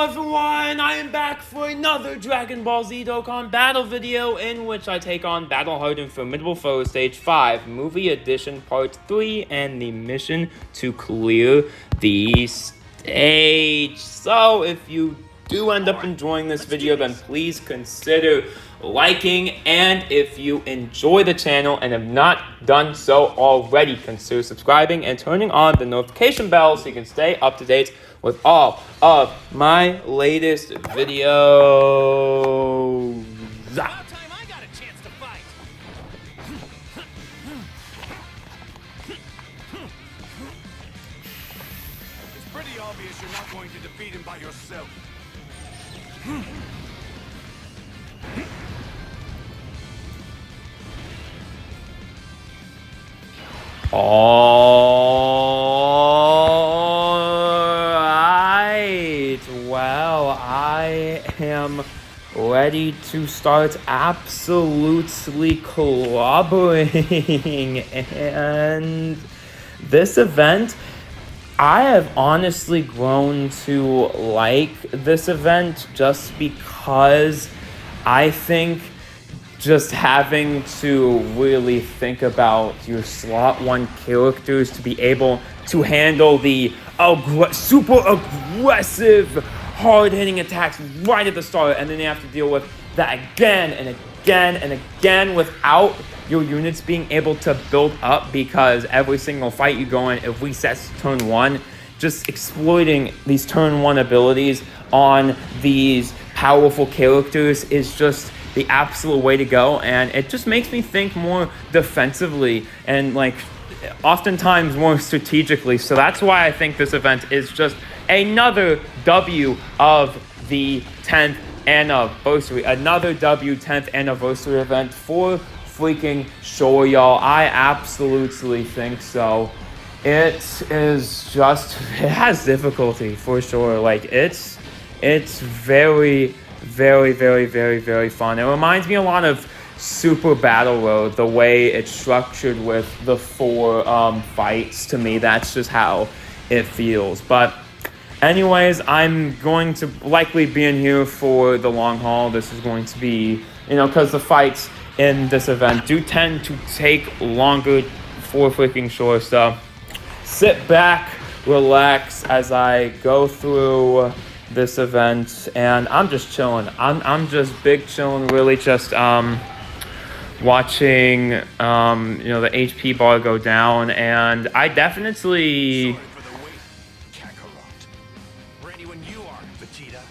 Hello everyone, I am back for another Dragon Ball Z Dokkan Battle video in which I take on Battle-Hardened Formidable Foe Stage 5, Movie Edition Part 3, and the mission to clear the stage. So if you do end up enjoying this video, then please consider liking, and if you enjoy the channel and have not done so already, consider subscribing and turning on the notification bell so you can stay up to date with all of my latest videos. About time I got a chance to fight. It's pretty obvious you're not going to defeat him by yourself. Alright, well, I am ready to start absolutely clobbering, and this event, I have honestly grown to like this event just because I think just having to really think about your slot 1 characters to be able to handle the super aggressive, hard-hitting attacks right at the start, and then you have to deal with that again and again and again without your units being able to build up, because every single fight you go in, it resets turn 1. Just exploiting these turn 1 abilities on these powerful characters is just the absolute way to go, and it just makes me think more defensively and like oftentimes more strategically. So that's why I think this event is just another W of the 10th anniversary, another 10th anniversary event for freaking sure, y'all. I absolutely think so. It is just, it has difficulty for sure. Like it's very fun. It reminds me a lot of Super Battle Road, the way it's structured with the 4 fights. To me, that's just how it feels. But anyways, I'm going to likely be in here for the long haul. This is going to be, because the fights in this event do tend to take longer for freaking sure. So sit back, relax as I go through this event, and I'm just chilling. I'm just big chilling, really just watching the HP bar go down, and I definitely Sorry for the wait, Kakarot. Ready when you are, Vegeta.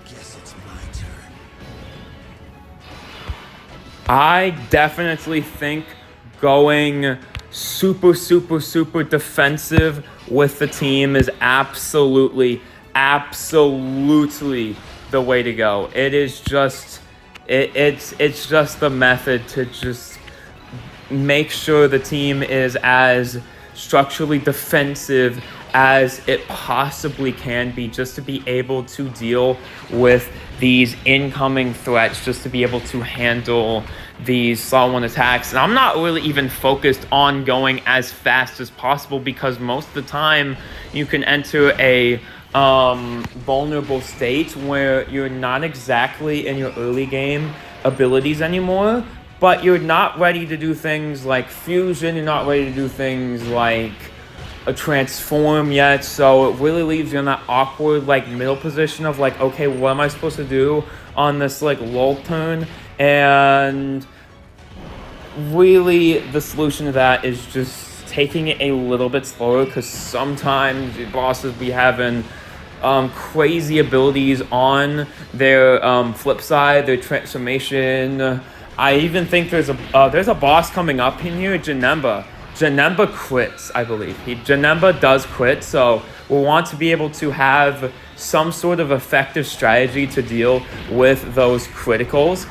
Guess it's my turn. I definitely think going super defensive with the team is absolutely the way to go. It is just it's just the method to just make sure the team is as structurally defensive as it possibly can be, just to be able to deal with these incoming threats, just to be able to handle these slot 1 attacks. And I'm not really even focused on going as fast as possible, because most of the time you can enter a vulnerable state where you're not exactly in your early game abilities anymore, but you're not ready to do things like fusion, you're not ready to do things like a transform yet, so it really leaves you in that awkward middle position of okay, what am I supposed to do on this lull turn? And really the solution to that is just taking it a little bit slower, because sometimes the bosses be having crazy abilities on their flip side, their transformation. I even think there's a boss coming up in here, Janemba crits, I believe. Janemba does crit, so we'll want to be able to have some sort of effective strategy to deal with those criticals.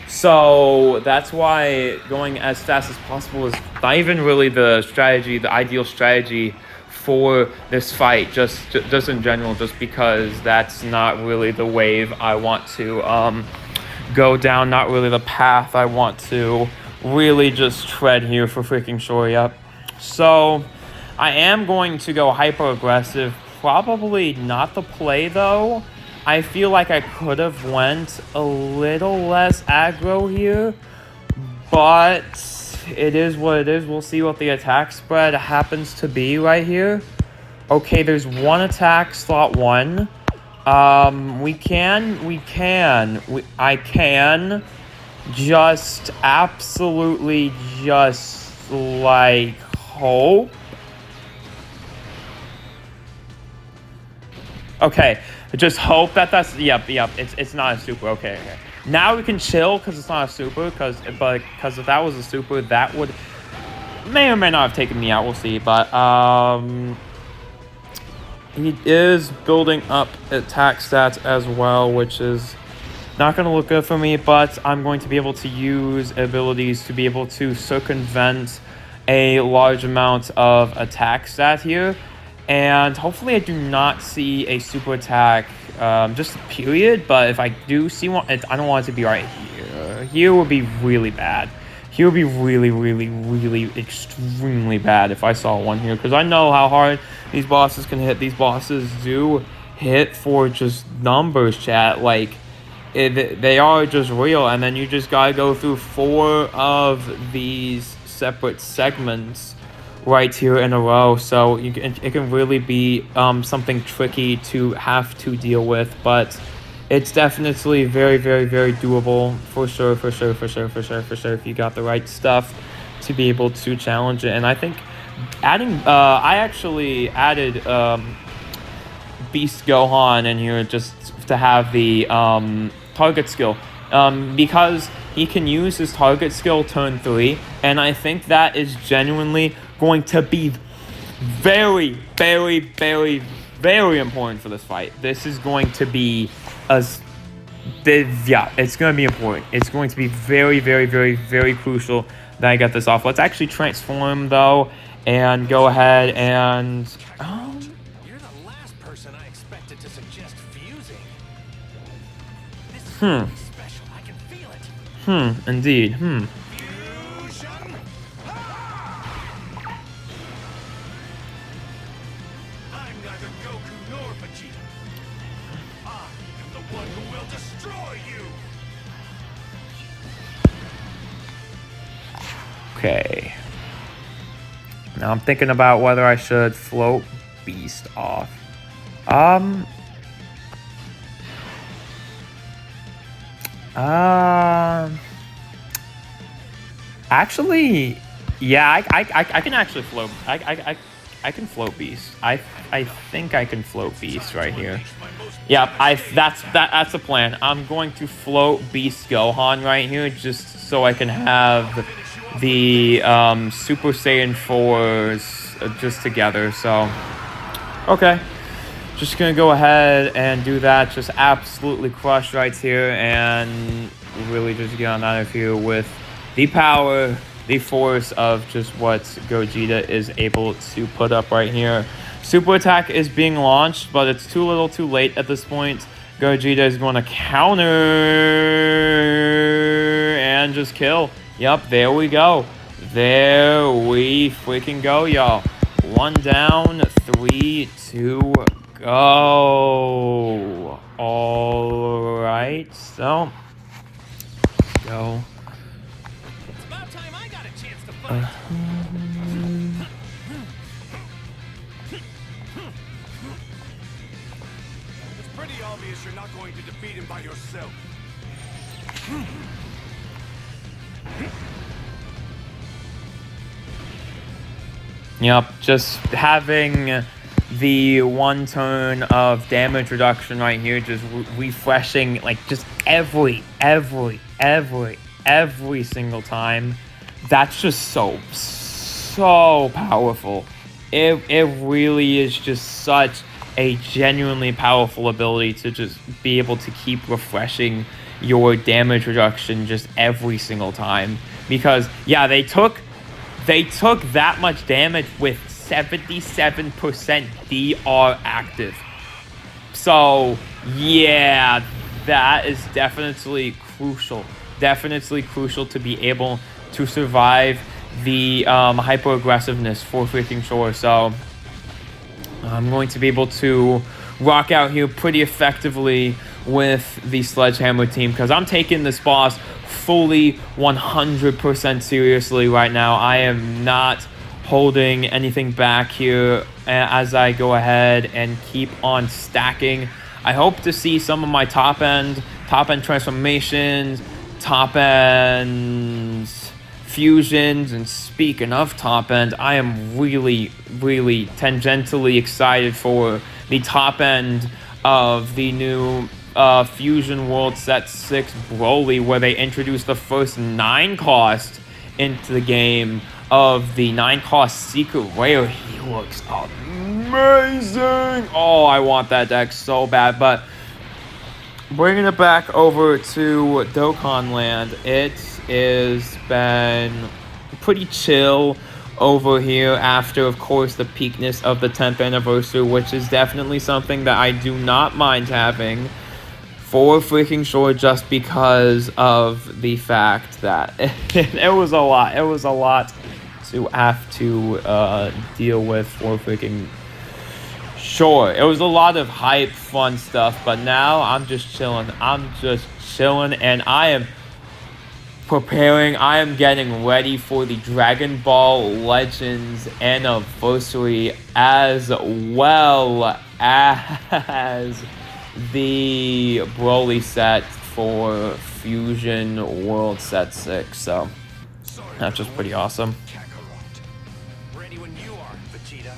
So that's why going as fast as possible is not even really the ideal strategy for this fight, just in general, just because that's not really the wave I want to go down, not really the path I want to really just tread here for freaking sure. Yep. So I am going to go hyper aggressive. Probably not the play though. I feel like I could have went a little less aggro here, but it is what it is. We'll see what the attack spread happens to be right here. Okay, there's one attack, slot 1. I can just absolutely just like hope. Okay, just hope that's, yep, it's not a super. Okay. Now we can chill because it's not a super, because if that was a super, that would may or may not have taken me out. We'll see, but he is building up attack stats as well, which is not going to look good for me, but I'm going to be able to use abilities to be able to circumvent a large amount of attack stat here. And hopefully I do not see a super attack, just period. But if I do see one, I don't want it to be right here. Here would be really bad. Here would be really, really, really extremely bad if I saw one here. Because I know how hard these bosses can hit. These bosses do hit for just numbers, chat. Like, they are just real. And then you just gotta go through 4 of these separate segments right here in a row, so it can really be something tricky to have to deal with, but it's definitely very, very, very doable for sure if you got the right stuff to be able to challenge it. And I think I actually added Beast Gohan in here just to have the target skill, because he can use his target skill turn 3, and I think that is genuinely going to be very, very, very, very important for this fight. This is going to be it's going to be important. It's going to be very, very, very, very crucial that I get this off. Let's actually transform though, and go ahead and You're the last person I expected to suggest fusing. This is really special. I can feel it. Indeed. Fusion. I'm neither Goku nor Vegeta. I am the one who will destroy you. Okay. Now I'm thinking about whether I should float Beast off. Actually, yeah, I can actually float. I can float Beast. I think I can float Beast right here. Yeah, that's the plan. I'm going to float Beast Gohan right here just so I can have the Super Saiyan 4s just together. So, okay. Just gonna go ahead and do that. Just absolutely crush right here and really just get on out of here with the power, the force of just what Gogeta is able to put up right here. Super attack is being launched, but it's too little too late at this point. Gogeta is going to counter and just kill. Yep, there we go. There we freaking go, y'all. 1 down, 3, 2, go. All right, so go. It's about time I got a chance to fight. It's pretty obvious you're not going to defeat him by yourself. Yep, just having the 1 turn of damage reduction right here, just refreshing like just every single time. That's just so powerful. It really is just such a genuinely powerful ability to just be able to keep refreshing your damage reduction just every single time. Because yeah, they took that much damage with 77% DR active. So, yeah, that is definitely crucial. Definitely crucial to be able to survive the hyper-aggressiveness for freaking sure. So, I'm going to be able to rock out here pretty effectively with the Sledgehammer team because I'm taking this boss fully 100% seriously right now. I am not holding anything back here as I go ahead and keep on stacking. I hope to see some of my top end transformations, top end fusions, and speaking of top end, I am really tangentially excited for the top end of the new Fusion World Set 6 Broly, where they introduced the first 9 cost into the game of the 9 cost Secret Rare. He looks amazing. Oh, I want that deck so bad. But bringing it back over to Dokkan Land, it has been pretty chill over here after, of course, the peakness of the 10th anniversary, which is definitely something that I do not mind having for freaking sure, just because of the fact that it was a lot. It was a lot to have to deal with for freaking sure. It was a lot of hype, fun stuff, but now I'm just chilling. And I am preparing. I am getting ready for the Dragon Ball Legends anniversary, as well as the Broly set for Fusion World Set 6. So that's just pretty awesome. Ready when you are, Vegeta.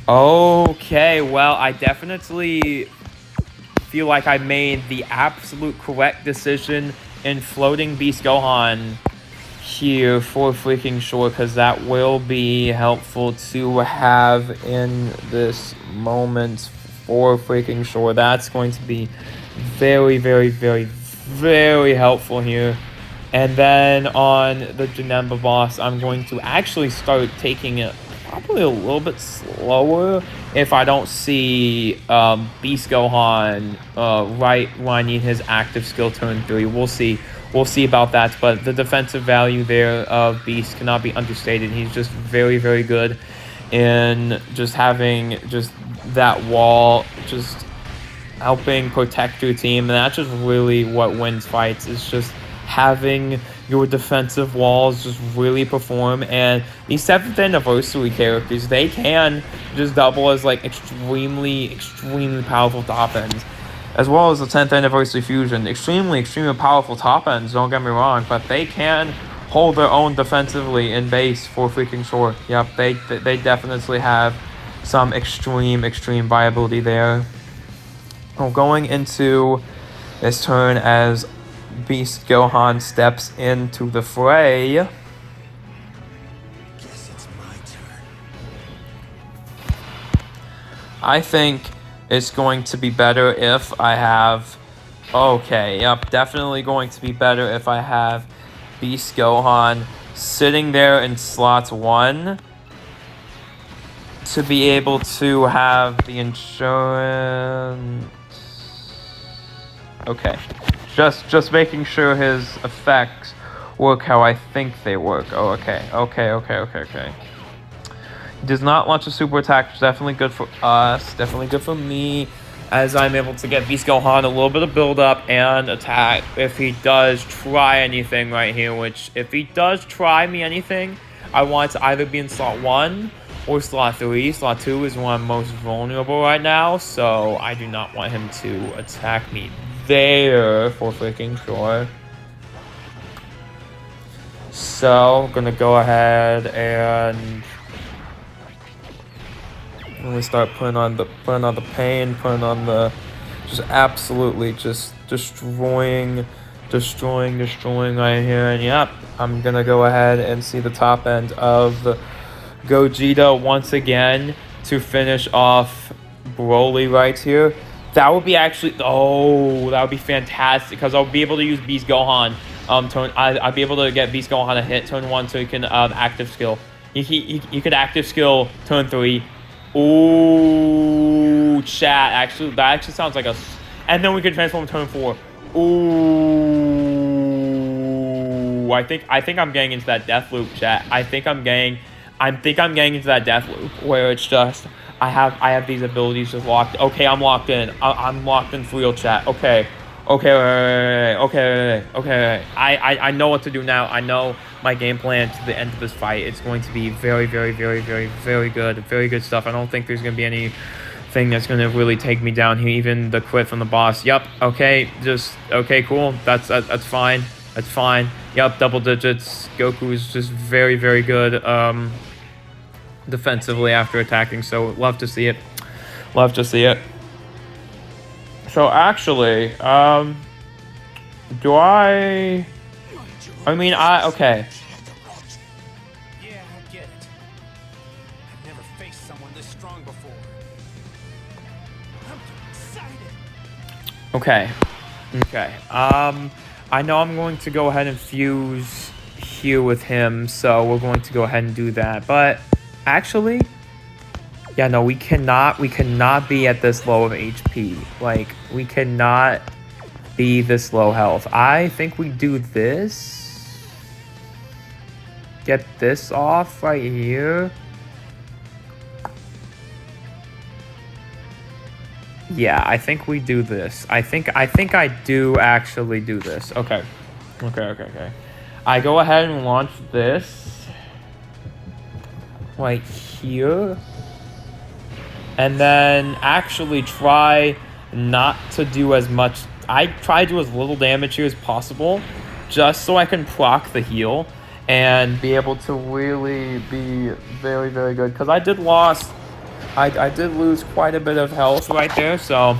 Okay, well, I definitely feel like I made the absolute correct decision in floating Beast Gohan here for freaking sure, because that will be helpful to have in this moment for freaking sure. That's going to be very helpful here. And then on the Janemba boss, I'm going to actually start taking it probably a little bit slower if I don't see Beast Gohan right when I need his active skill turn 3. We'll see about that, but the defensive value there of Beast cannot be understated. He's just very good in just having just that wall, just helping protect your team, and that's just really what wins fights, is just having your defensive walls just really perform. And these 7th anniversary characters, they can just double as like extremely powerful top ends, as well as the 10th anniversary fusion. Extremely powerful top ends, don't get me wrong, but they can hold their own defensively in base for freaking sure. Yep, they definitely have some extreme viability there. Well, going into this turn as Beast Gohan steps into the fray. Guess it's my turn. I think it's going to be better if I have... Okay, yep, definitely going to be better if I have Beast Gohan sitting there in slot 1 to be able to have the insurance... Okay. Just making sure his effects work how I think they work. Oh, okay. He does not launch a super attack, which is definitely good for us. Definitely good for me, as I'm able to get Beast Gohan a little bit of build up and attack if he does try anything right here, which if he does try me anything, I want to either be in slot 1 or slot 3. Slot 2 is when I'm most vulnerable right now, so I do not want him to attack me there for freaking sure. So I'm gonna go ahead and really start putting on the pain, putting on the just absolutely just destroying right here. And yep, I'm gonna go ahead and see the top end of Gogeta once again to finish off Broly right here. That would be actually, oh, that would be fantastic, because I'll be able to use Beast Gohan. I'll be able to get Beast Gohan to hit turn 1, so he can active skill. He could active skill turn 3. Ooh, chat. Actually, that actually sounds like a, and then we could transform turn 4. Ooh, I think I'm getting into that death loop, chat. I think I'm getting into that death loop where it's just I have these abilities just locked. Okay, I'm locked in. I'm locked in for real, chat. Okay. I know what to do now. I know my game plan to the end of this fight. It's going to be very, very, very, very, very good. Very good stuff. I don't think there's going to be anything that's going to really take me down here. Even the quit from the boss. Yep. Okay. Okay. Cool. That's fine. That's fine. Yep. Double digits. Goku is just very, very good. Defensively after attacking. So love to see it. Love to see it. So actually, do I mean, okay. Yeah, I get it. I've never faced someone this strong before. I'm excited. Okay. I know I'm going to go ahead and fuse here with him, so we're going to go ahead and do that. But actually, yeah, no, we cannot be at this low of HP. Like, we cannot be this low health. I think we do this. Get this off right here. Yeah, I think we do this. I think I do actually do this. Okay. I go ahead and launch this right here. And then actually try not to do as much. I try to do as little damage here as possible, just so I can proc the heal and be able to really be very, very good. Because I did lose quite a bit of health right there, so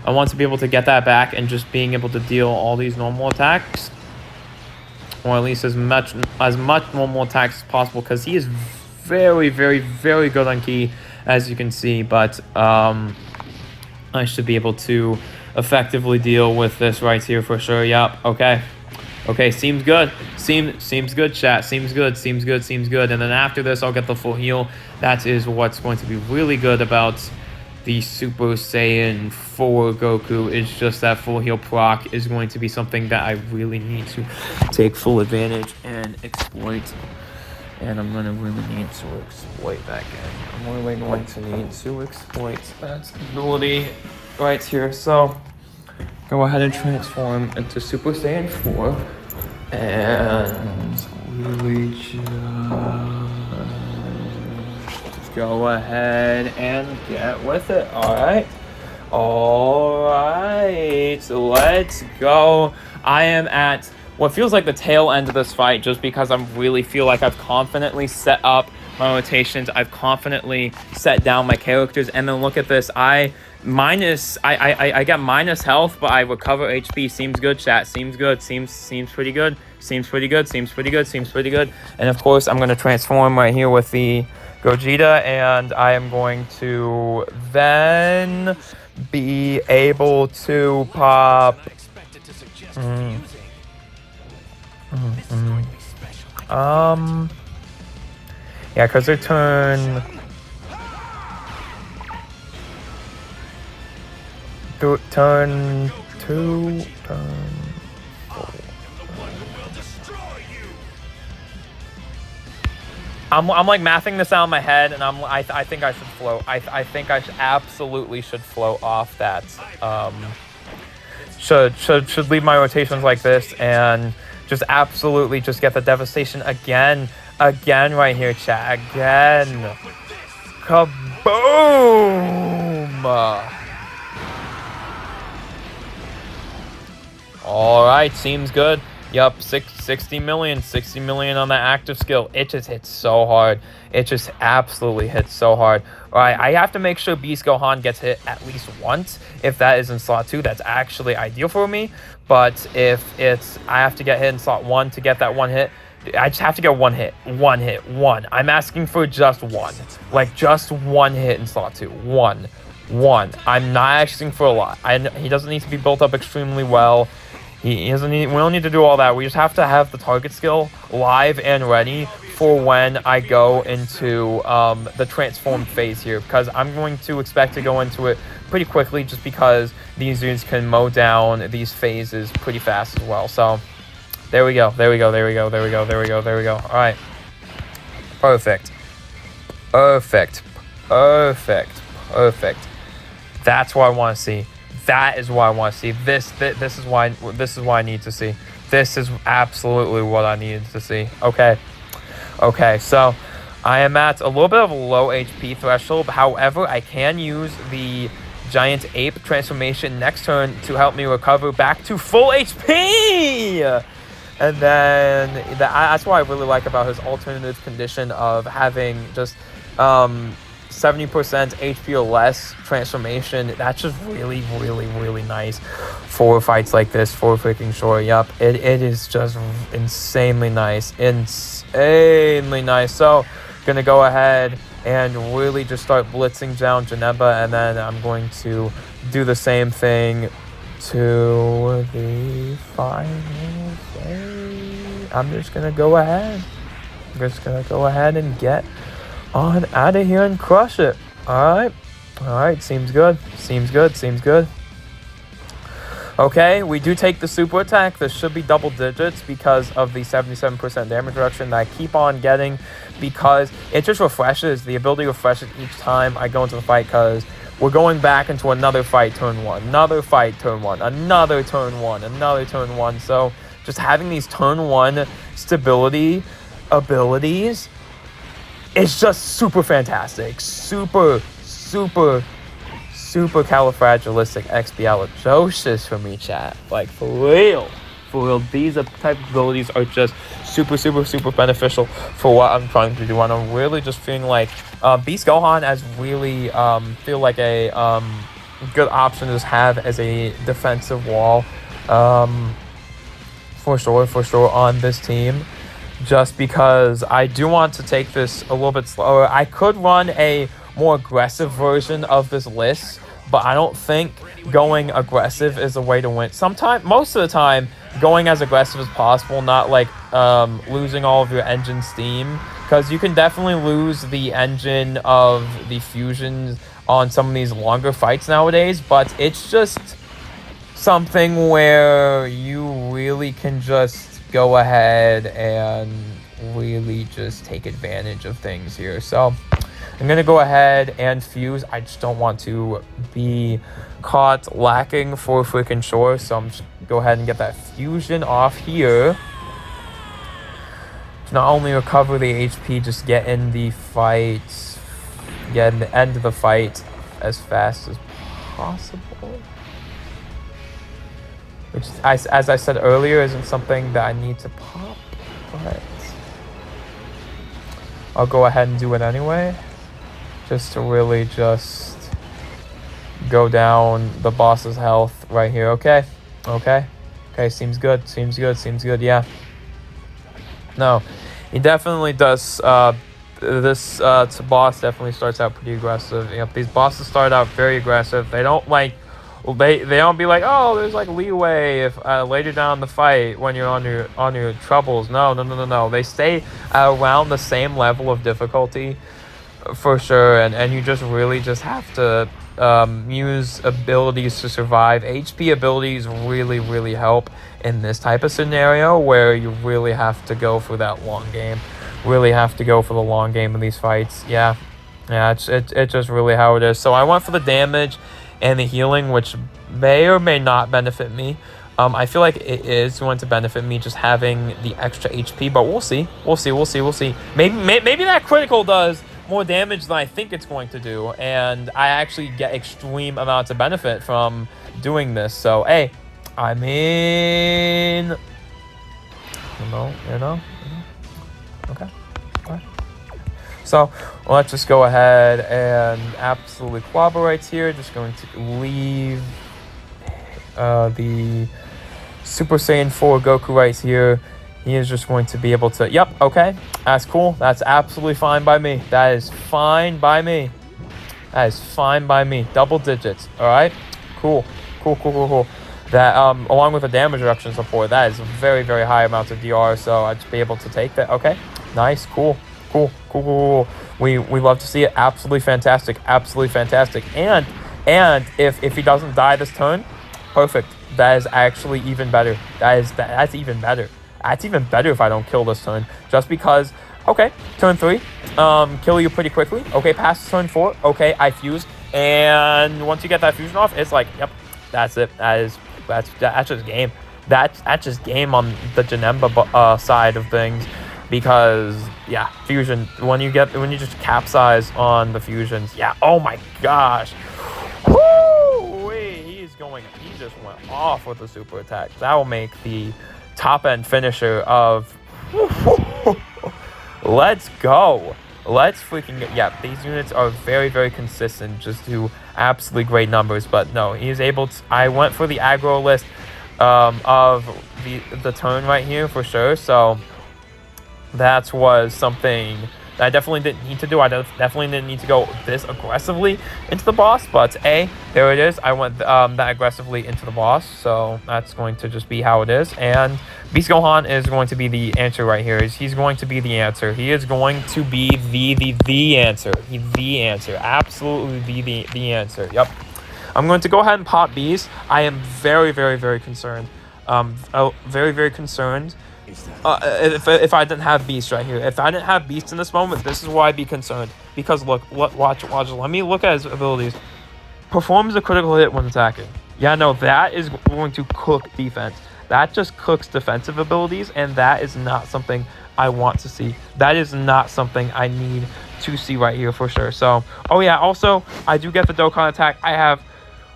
I want to be able to get that back and just being able to deal all these normal attacks, or at least as much normal attacks as possible. Because he is very, very, very good on ki, as you can see, but I should be able to effectively deal with this right here for sure. Yep. Okay, seems good. Seems good, chat. Seems good. And then after this, I'll get the full heal. That is what's going to be really good about the Super Saiyan 4 Goku, is just that full heal proc is going to be something that I really need to take full advantage and exploit. And I'm going to really need to exploit that guy. I'm really going to need to exploit that ability right here. So, go ahead and transform into Super Saiyan 4. And really just go ahead and get with it. Alright, let's go. I am at what feels like the tail end of this fight, just because I really feel like I've confidently set up my rotations. I've confidently set down my characters, and then look at this. I get minus health, but I recover HP. Seems good, chat. Seems good. Seems pretty good. Seems pretty good. And of course, I'm gonna transform right here with the Gogeta, and I am going to then be able to pop. Yeah, because they're turn 2, turn 4. I'm like mathing this out in my head, and I think I should float. I think I absolutely should float off that. Should leave my rotations like this and just absolutely just get the devastation again right here, chat. Again. Kaboom! Alright, seems good. Yup, 60 million on that active skill. It just hits so hard. It just absolutely hits so hard. Alright, I have to make sure Beast Gohan gets hit at least once. If that is in slot 2, that's actually ideal for me. But if I have to get hit in slot 1 to get that one hit, I just have to get one hit. I'm asking for just one. Like, just one hit in slot 2. One. 1. I'm not asking for a lot. He doesn't need to be built up extremely well. He doesn't need. We don't need to do all that. We just have to have the target skill live and ready for when I go into the transformed phase here, because I'm going to expect to go into it pretty quickly, just because these dudes can mow down these phases pretty fast as well. So there we go. There we go. There we go. There we go. There we go. There we go. All right. Perfect. Perfect. Perfect. Perfect. That's what I want to see. That is what I want to see. This is why I need to see. This is absolutely what I needed to see. Okay. Okay, so I am at a little bit of a low HP threshold. However, I can use the Giant Ape transformation next turn to help me recover back to full HP. And then that's what I really like about his alternative condition of having just 70% HP or less transformation. That's just really, really, really nice for fights like this, for freaking sure. Yup, it is just insanely nice. Insanely nice. So, gonna go ahead and really just start blitzing down Janemba, and then I'm going to do the same thing to the final phase. I'm just gonna go ahead. I'm just gonna go ahead and get on out of here and crush it. Alright. Alright, seems good. Seems good. Seems good. Okay, we do take the super attack. This should be double digits because of the 77% damage reduction that I keep on getting, because it just refreshes. The ability refreshes each time I go into the fight, because we're going back into another fight turn 1, another fight turn 1, another turn 1, another turn 1. So just having these turn 1 stability abilities, it's just super fantastic. Super califragilisticexpialidocious for me, chat. Like, for real. For real. These type of abilities are just super beneficial for what I'm trying to do. And I'm really just feeling like Beast Gohan as really feel like a good option to just have as a defensive wall. For sure on this team. Just because I do want to take this a little bit slower. I could run a more aggressive version of this list, but I don't think going aggressive is the way to win. Most of the time, going as aggressive as possible, not like losing all of your engine steam, because you can definitely lose the engine of the fusions on some of these longer fights nowadays, but it's just something where you really can just go ahead and really just take advantage of things here. So I'm gonna go ahead and fuse. I just don't want to be caught lacking for freaking sure. So I'm just gonna go ahead and get that fusion off here. To not only recover the HP, just get in the fight, get in the end of the fight as fast as possible. Which, as I said earlier, isn't something that I need to pop, but I'll go ahead and do it anyway, just to really just go down the boss's health right here. Okay, seems good, yeah. No, he definitely does, this boss definitely starts out pretty aggressive. Yep, these bosses start out very aggressive. They don't like, they don't be like, oh, there's like leeway if later down the fight when you're on your troubles. No. They stay around the same level of difficulty for sure, and you just really just have to use abilities to survive. HP abilities really help in this type of scenario where you really have to go for that long game. Really have to go for the long game in these fights. Yeah, it's just really how it is. So I went for the damage and the healing, which may or may not benefit me. I feel like it is going to benefit me just having the extra HP, but we'll see. Maybe that critical does more damage than I think it's going to do, and I actually get extreme amounts of benefit from doing this. So, hey, I mean, you know. Okay. All right. So let's just go ahead and absolutely collaborate here. Just going to leave the Super Saiyan 4 Goku right here. He is just going to be able to, okay, that's cool. That's absolutely fine by me. That is fine by me. That is fine by me. Double digits. All right. Cool. Cool. That along with the damage reduction support, that is a very, very high amount of DR. So I'd be able to take that. Okay. Nice. Cool. We love to see it. Absolutely fantastic. And if he doesn't die this turn, perfect. That is actually even better. That's even better. That's even better if I don't kill this turn, just because. Okay, turn 3, kill you pretty quickly. Okay, pass turn 4. Okay, I fuse, and once you get that fusion off, it's like, yep, that's it. That's just game. That's just game on the Janemba side of things, because yeah, fusion. When you just capsize on the fusions, yeah. Oh my gosh, woo! He just went off with the super attack. That will make the top end finisher of. Let's go. Let's freaking go. Yeah, these units are very, very consistent. Just do absolutely great numbers. But no, he is able to. I went for the aggro list of the turn right here for sure. So that was something that I definitely didn't need to do. I definitely didn't need to go this aggressively into the boss. But there it is. I went that aggressively into the boss. So that's going to just be how it is. And Beast Gohan is going to be the answer right here. He's going to be the answer. He is going to be the answer. The answer. Absolutely the answer. Yep. I'm going to go ahead and pop Beast. I am very, very, very concerned. Very, very concerned. If I didn't have Beast right here. If I didn't have Beast in this moment, this is why I'd be concerned. Because look, watch. Let me look at his abilities. Performs a critical hit when attacking. Yeah, no, that is going to cook defense. That just cooks defensive abilities, and that is not something I want to see. That is not something I need to see right here for sure. So, oh yeah, also, I do get the Dokkan attack. I have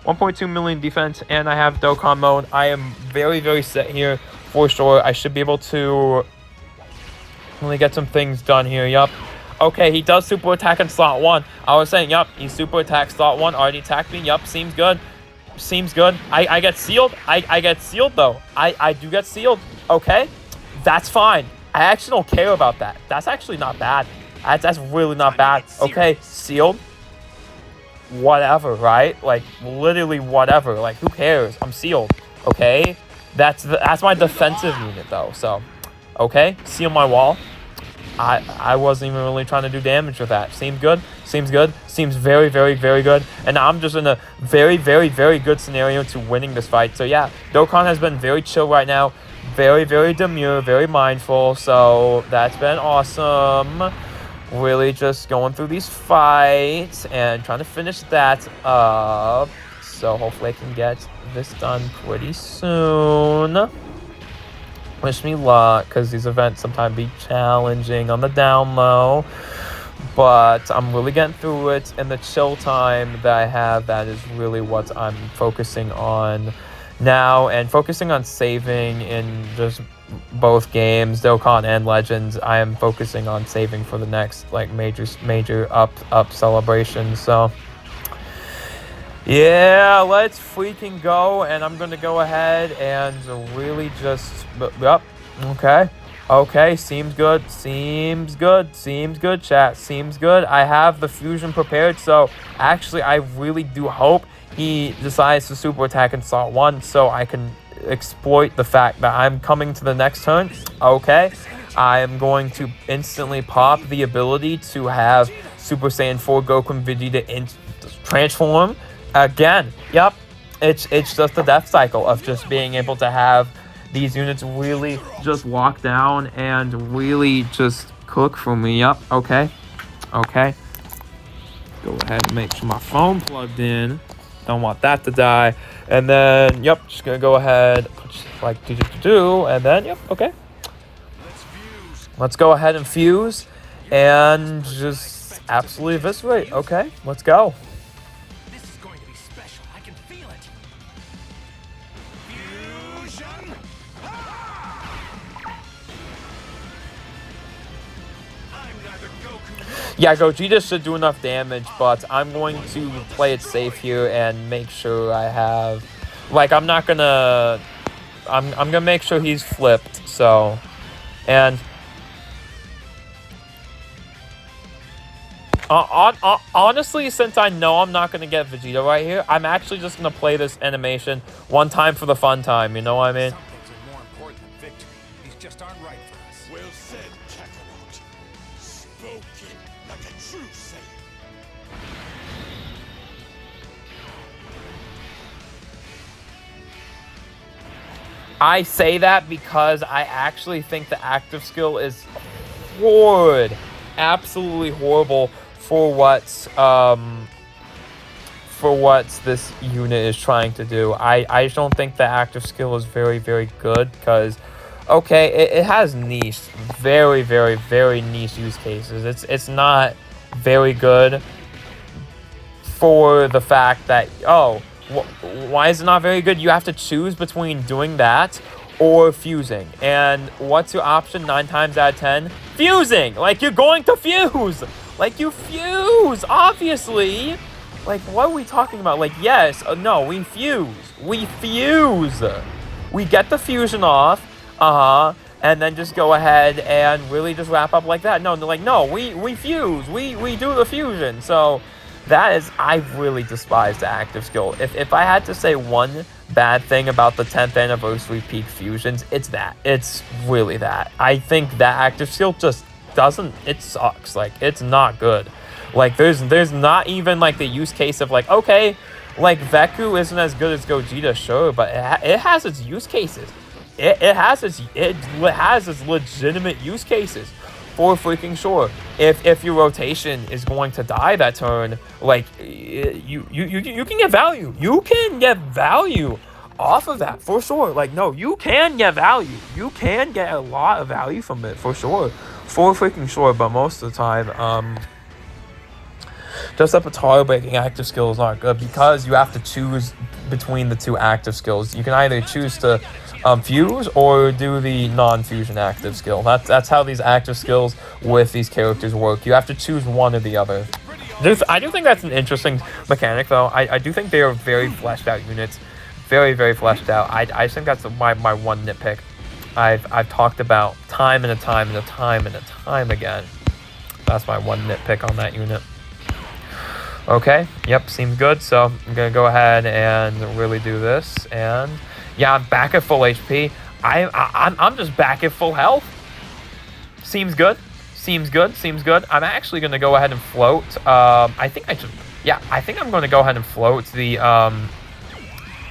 1.2 million defense, and I have Dokkan mode. I am very, very set here for sure. I should be able to really get some things done here. Yup. Okay, he does super attack in slot 1. I was saying, yup, he super attack slot 1. Already attacked me. Yup, seems good. I get sealed. I get sealed though. I do get sealed. Okay, that's fine. I actually don't care about that. That's actually not bad. That's really not bad. Okay, sealed. Whatever, right? Like literally whatever. Like who cares? I'm sealed. Okay, that's my defensive unit though. So, okay, seal my wall. I wasn't even really trying to do damage with that. Seems good. Seems very, very, very good. And I'm just in a very, very, very good scenario to winning this fight. So yeah, Dokkan has been very chill right now. Very, very demure, very mindful. So that's been awesome. Really just going through these fights and trying to finish that up. So hopefully I can get this done pretty soon. Wish me luck, because these events sometimes be challenging on the down low. But I'm really getting through it, and the chill time that I have, that is really what I'm focusing on now, and focusing on saving in just both games, Dokkan and Legends. I am focusing on saving for the next like major up celebration. So yeah, let's freaking go. And I'm gonna go ahead and really just yep. Okay, seems good, chat, seems good. I have the fusion prepared, so actually I really do hope he decides to super attack in slot 1 so I can exploit the fact that I'm coming to the next turn. Okay, I am going to instantly pop the ability to have Super Saiyan 4 Goku and Vegeta transform again. Yep, it's just the death cycle of just being able to have these units really just lock down and really just cook for me. Yep, okay. Go ahead and make sure my phone plugged in. Don't want that to die. And then, yep, just gonna go ahead, like do, and then, yep, okay. Let's go ahead and fuse and just absolutely eviscerate. Okay, let's go. This is going to be special. I can feel it. Fusion. Yeah, Gogeta should do enough damage, but I'm going to play it safe here and make sure I have, like, I'm gonna make sure he's flipped. So, and Honestly, since I know I'm not going to get Vegeta right here, I'm actually just going to play this animation one time for the fun time, you know what I mean? Some things are more important than victory. These just aren't right for us. Well said, Kakarot. Spoken like a true Saiyan. I say that because I actually think the active skill is horrid. Absolutely horrible for what's this unit is trying to do. I just don't think the active skill is very, very good because, okay, it has niche, very, very, very niche use cases. It's not very good for the fact that, oh, why is it not very good? You have to choose between doing that or fusing. And what's your option 9 times out of 10? Fusing! Like, you're going to fuse! Like, you fuse, obviously! Like, what are we talking about? Like, yes, no, we fuse. We fuse! We get the fusion off, and then just go ahead and really just wrap up like that. No, like, no, we fuse. We do the fusion. So, that is, I really despise the active skill. If I had to say one bad thing about the 10th anniversary peak fusions, it's that. It's really that. I think that active skill just doesn't, it sucks. Like, it's not good. Like, there's not even, like, the use case of, like, okay, like, Veku isn't as good as Gogeta, sure, but it has its use cases. It has its legitimate use cases. For freaking sure. If your rotation is going to die that turn, like, you can get value. You can get value off of that, for sure. Like, no, you can get value. You can get a lot of value from it, for sure. For freaking sure, but most of the time, just up a tile breaking active skill is not good because you have to choose between the two active skills. You can either choose to fuse or do the non-fusion active skill. That's how these active skills with these characters work. You have to choose one or the other. I do think that's an interesting mechanic, though. I do think they are very fleshed out units. Very, very fleshed out. I just think that's my one nitpick I've talked about time and a time and a time and a time again. That's my one nitpick on that unit. Okay, yep, seems good. So I'm gonna go ahead and really do this, and yeah, I'm back at full HP. I'm just back at full health. Seems good. Seems good. Seems good. I'm actually gonna go ahead and float. I think I'm gonna go ahead and float the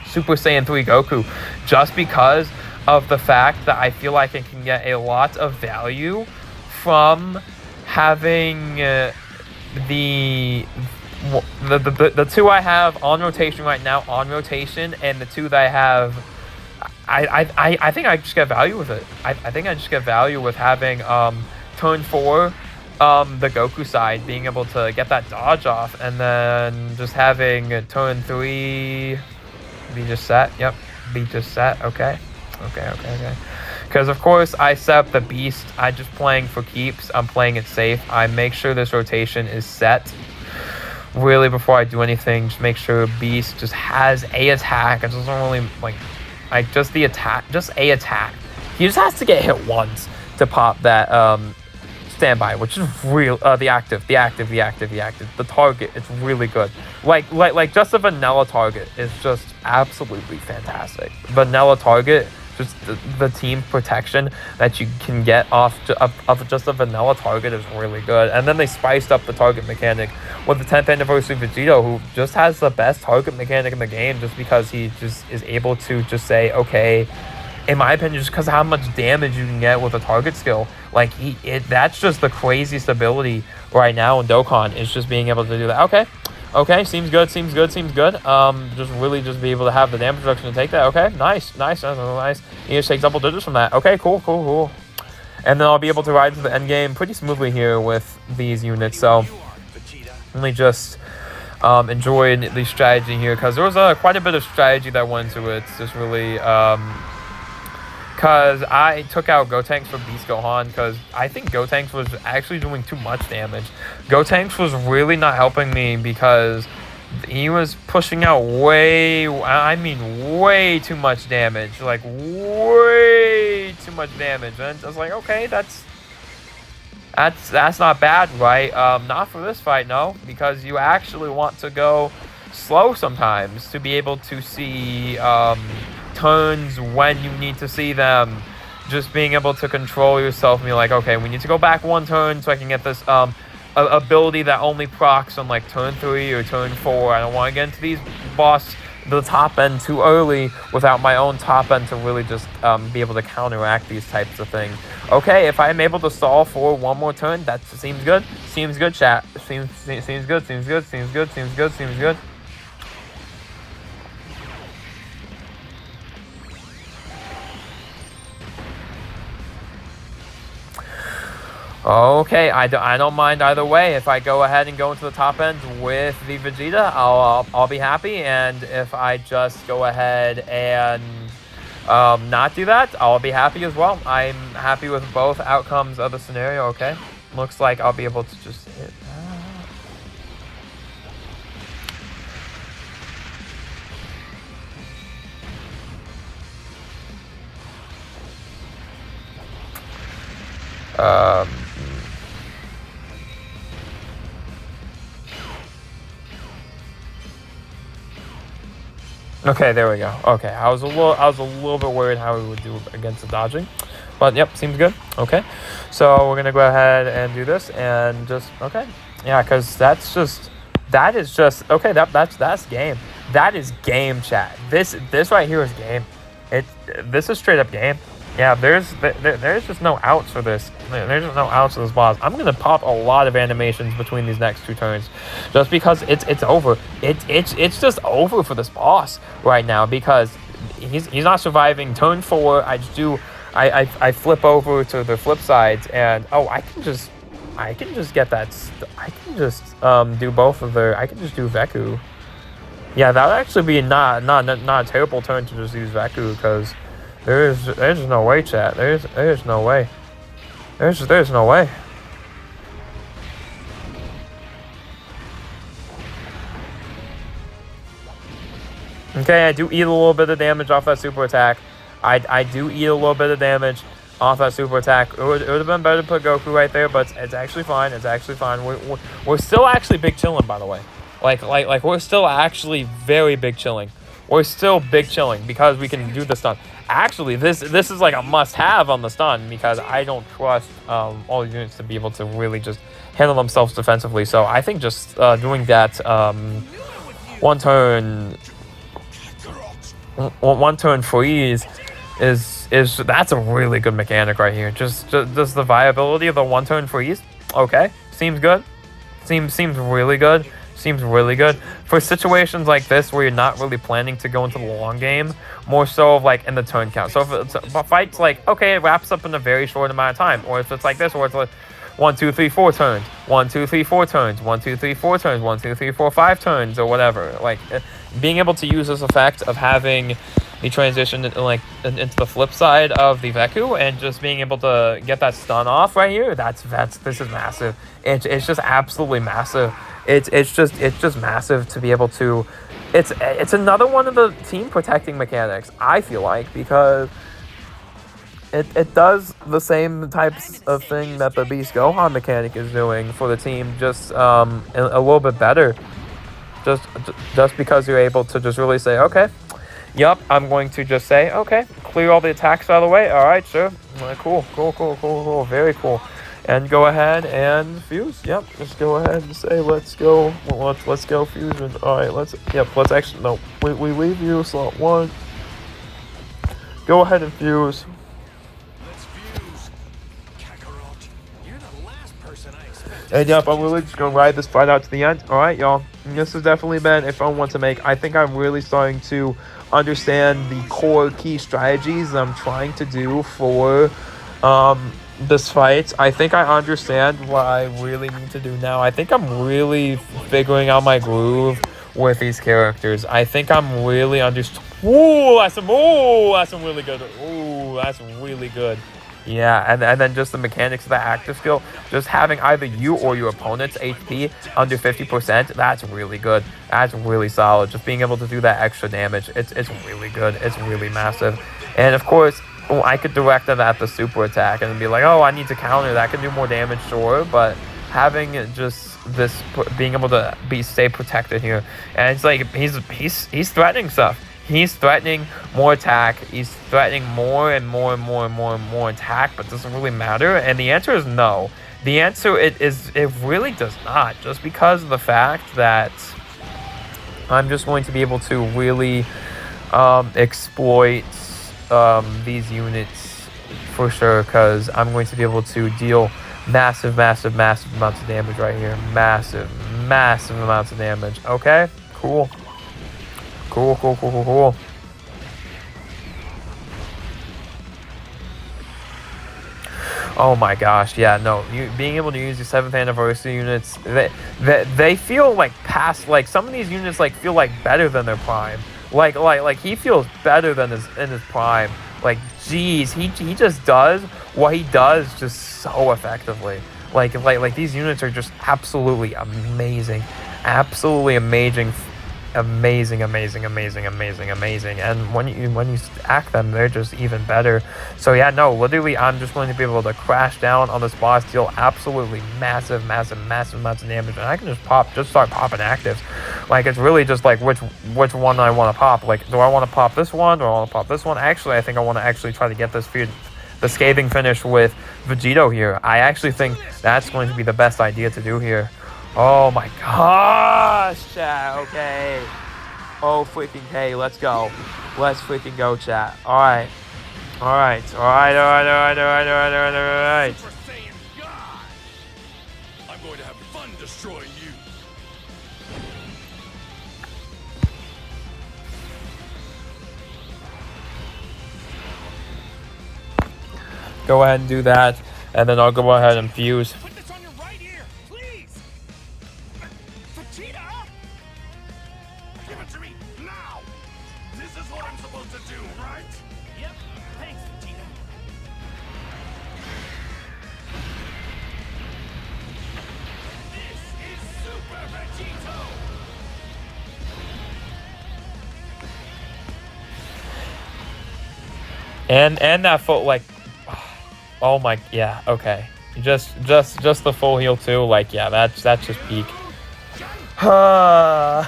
Super Saiyan 3 Goku, just because of the fact that I feel like I can get a lot of value from having the two I have on rotation right now, and the two that I have, I think I just get value with it. I think I just get value with having turn 4, the Goku side, being able to get that dodge off, and then just having turn 3 be just set. Yep, be just set. Okay. Because of course I set up the beast. I'm just playing for keeps. I'm playing it safe. I make sure this rotation is set. Really, before I do anything, just make sure Beast just has a attack. It doesn't really like just the attack, just a attack. He just has to get hit once to pop that standby, which is real. The active. The target, it's really good. Like just a vanilla target is just absolutely fantastic. Vanilla target, just the team protection that you can get off of just a vanilla target is really good. And then they spiced up the target mechanic with the 10th anniversary Vegito, who just has the best target mechanic in the game, just because he just is able to just say, okay, in my opinion, just because of how much damage you can get with a target skill. Like, that's just the craziest ability right now in Dokkan, is just being able to do that. Okay, seems good. Just really just be able to have the damage reduction to take that. Okay, nice. He just takes double digits from that. Okay, cool. And then I'll be able to ride to the end game pretty smoothly here with these units. So, really just enjoyed the strategy here, because there was quite a bit of strategy that went into it. Just really, because I took out Gotenks for Beast Gohan, because I think Gotenks was actually doing too much damage. Gotenks was really not helping me because he was pushing out way too much damage. Like, way too much damage. And I was like, okay, That's not bad, right? Not for this fight, no, because you actually want to go slow sometimes to be able to see turns when you need to see them. Just being able to control yourself and be like, okay, we need to go back one turn so I can get this ability that only procs on like turn 3 or turn 4. I don't want to get into these the top end too early without my own top end to really just be able to counteract these types of things. Okay, if I'm able to stall for one more turn, that seems good. Seems good, chat. Seems good, seems good, seems good, seems good, seems good. Okay, I don't mind either way. If I go ahead and go into the top end with the Vegeta, I'll be happy. And if I just go ahead and not do that, I'll be happy as well. I'm happy with both outcomes of the scenario. Okay, looks like I'll be able to just hit that. Okay, there we go. Okay, I was a little bit worried how we would do against the dodging, but yep, seems good. Okay, so we're gonna go ahead and do this and just yeah, because that is just okay. That's game. That is game, chat. This right here is game. This is straight up game. Yeah, there's just no outs for this. There's just no outs for this boss. I'm gonna pop a lot of animations between these next 2 turns, just because it's over. It's just over for this boss right now because he's not surviving. Turn 4, I flip over to the flip sides and I can just get that. I can just do both of their. I can just do Veku. Yeah, that would actually be not a terrible turn to just use Veku because. There's no way, chat. There's no way. There's no way. Okay, I do eat a little bit of damage off that super attack. I do eat a little bit of damage off that super attack. It would have been better to put Goku right there, but it's actually fine. It's actually fine. We're still actually big chilling, by the way. Like we're still actually very big chilling. We're still big chilling because we can do the stun. Actually, this is like a must-have on the stun because I don't trust all the units to be able to really just handle themselves defensively. So I think just doing that one turn freeze is that's a really good mechanic right here. Just the viability of the one turn freeze. Okay, seems good. Seems really good. Seems really good for situations like this where you're not really planning to go into the long game, more so of like in the turn count. So if it's a fight's like, okay, it wraps up in a very short amount of time, or if it's like this, where it's like 1, 2, 3, 4 turns, 1, 2, 3, 4 turns, 1, 2, 3, 4 turns, 1, 2, 3, 4, 5 turns, or whatever. Like being able to use this effect of having the transition into the flip side of the Veku and just being able to get that stun off right here. This is massive. It's just absolutely massive. It's just massive to be able to. It's another one of the team protecting mechanics, I feel like, because it does the same types of thing that the Beast Gohan mechanic is doing for the team, just a little bit better. Just because you're able to just really say, okay, yep, I'm going to just say, okay, clear all the attacks out of the way. All right, sure, cool, very cool. And go ahead and fuse. Yep, just go ahead and say, let's go fusion. All right, let's actually, no, we leave you slot 1. Go ahead and fuse. Let's fuse. Kakarot, you're the last person I expected. And yep, I'm really just gonna ride this fight out to the end. All right, y'all. This has definitely been a fun one to make. I think I'm really starting to understand the core key strategies I'm trying to do for this fight. I think I understand what I really need to do now. I think I'm really figuring out my groove with these characters. I think I'm really Ooh, that's some really good. Ooh, that's really good. Yeah, and then just the mechanics of the active skill, just having either you or your opponent's HP under 50%, that's really good. That's really solid. Just being able to do that extra damage, it's really good. It's really massive. And of course, I could direct it at the super attack and be like, oh, I need to counter that. Can do more damage, sure, but having just this, being able to stay protected here, and it's like he's threatening stuff. He's threatening more attack. He's threatening more and more and more and more and more attack, but doesn't really matter. And the answer is no. The answer it really does not. Just because of the fact that I'm just going to be able to really exploit these units for sure, because I'm going to be able to deal massive amounts of damage right here. Massive amounts of damage. Okay, cool. Oh my gosh, yeah, no, being able to use the 7th anniversary units, they feel like past, like some of these units like feel like better than their prime. Like he feels better than in his prime. Like, geez, he just does what he does just so effectively. Like these units are just absolutely amazing. Absolutely amazing. Amazing. And when you stack them, they're just even better. So yeah, no, literally I'm just going to be able to crash down on this boss, deal absolutely massive amounts of damage, and I can just start popping actives. Like, it's really just like which one I want to pop. Like, do I want to pop this one? Do I want to pop this one? Actually, I think I want to actually try to get the scathing finish with Vegito here. I actually think that's going to be the best idea to do here. Oh my gosh, chat, okay. Oh freaking hey, let's go. Let's freaking go, chat. Alright. Super Saiyan God! I'm going to have fun destroying you. Go ahead and do that, and then I'll go ahead and fuse. Put this on your right ear, please! Vegeta? Give it to me now! This is what I'm supposed to do, right? Yep. Thanks, Vegeta. This is Super Vegito! And that full, like, oh my, yeah, okay. Just the full heal too, like, yeah, that's just peak. Now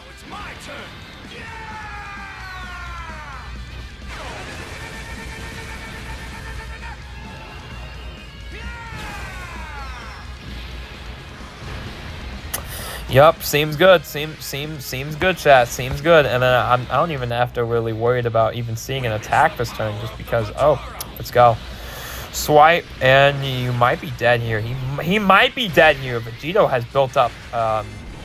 it's my turn! Yup, seems good. Seems good, chat. Seems good. And then I don't even have to really worried about even seeing an attack this turn, just because. Oh, let's go. Swipe, and you might be dead here. He might be dead here. Vegito has built up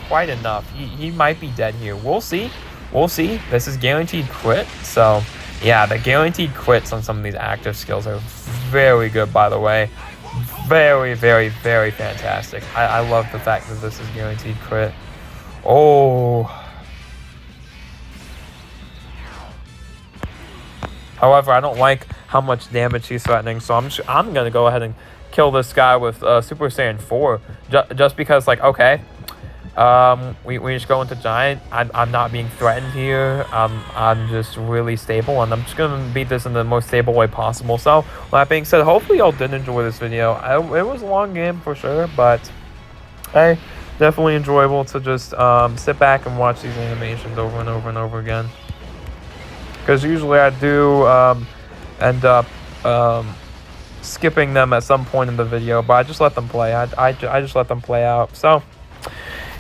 quite enough. He might be dead here. We'll see. This is guaranteed crit. So yeah, the guaranteed crits on some of these active skills are very good, by the way. Very fantastic. I love the fact that this is guaranteed crit. Oh. However, I don't like how much damage he's threatening, so I'm gonna go ahead and kill this guy with Super Saiyan 4, just because, like, okay, we just go into Giant. I'm not being threatened here. I'm just really stable, and I'm just gonna beat this in the most stable way possible. So, with that being said, hopefully y'all did enjoy this video. It was a long game for sure, but hey, definitely enjoyable to just sit back and watch these animations over and over and over again. Because usually I do end up skipping them at some point in the video, but I just let them play. I just let them play out. So.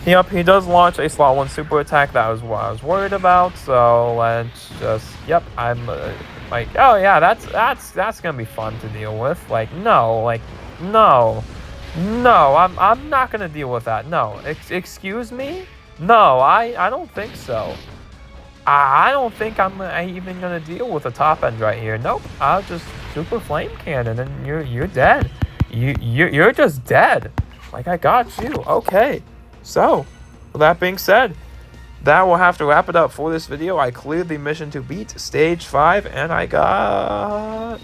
Yep, he does launch a slot 1 super attack. That was what I was worried about. So let's just, yep, I'm like, oh yeah, that's gonna be fun to deal with. Like, no, I'm not gonna deal with that. No, excuse me? No, I don't think so. I don't think I'm even gonna deal with the top end right here. Nope, I'll just super flame cannon and you're dead. You're just dead. Like, I got you. Okay. So, with that being said, that will have to wrap it up for this video. I cleared the mission to beat Stage 5, and I got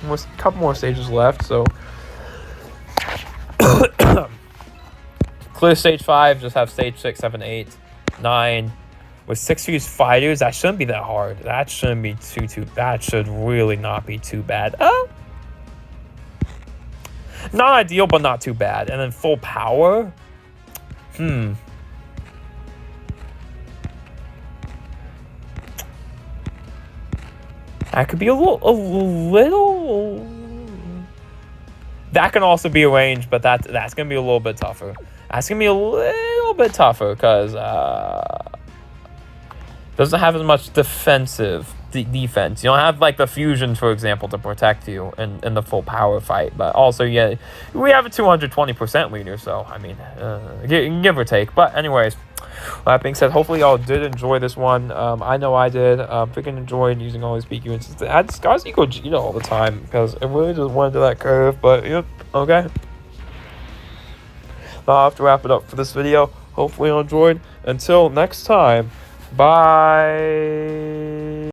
almost a couple more stages left, so clear Stage 5, just have Stage 6, 7, 8 9. With 6 fused fighters, that shouldn't be that hard. That shouldn't be that should really not be too bad. Not ideal, but not too bad. And then full power? That could be a little... That can also be arranged, but that's going to be a little bit tougher. That's going to be a little bit tougher, because... doesn't have as much defense. You don't have like the fusion, for example, to protect you in the full power fight. But also, yeah, we have a 220% leader, so I mean, give or take. But anyways, that being said, hopefully y'all did enjoy this one. I know I did. Freaking enjoyed using all these PQ instances. I had Scars equal Gita all the time because it really just went to that curve. But yep, okay. I'll have to wrap it up for this video. Hopefully you enjoyed. Until next time. Bye.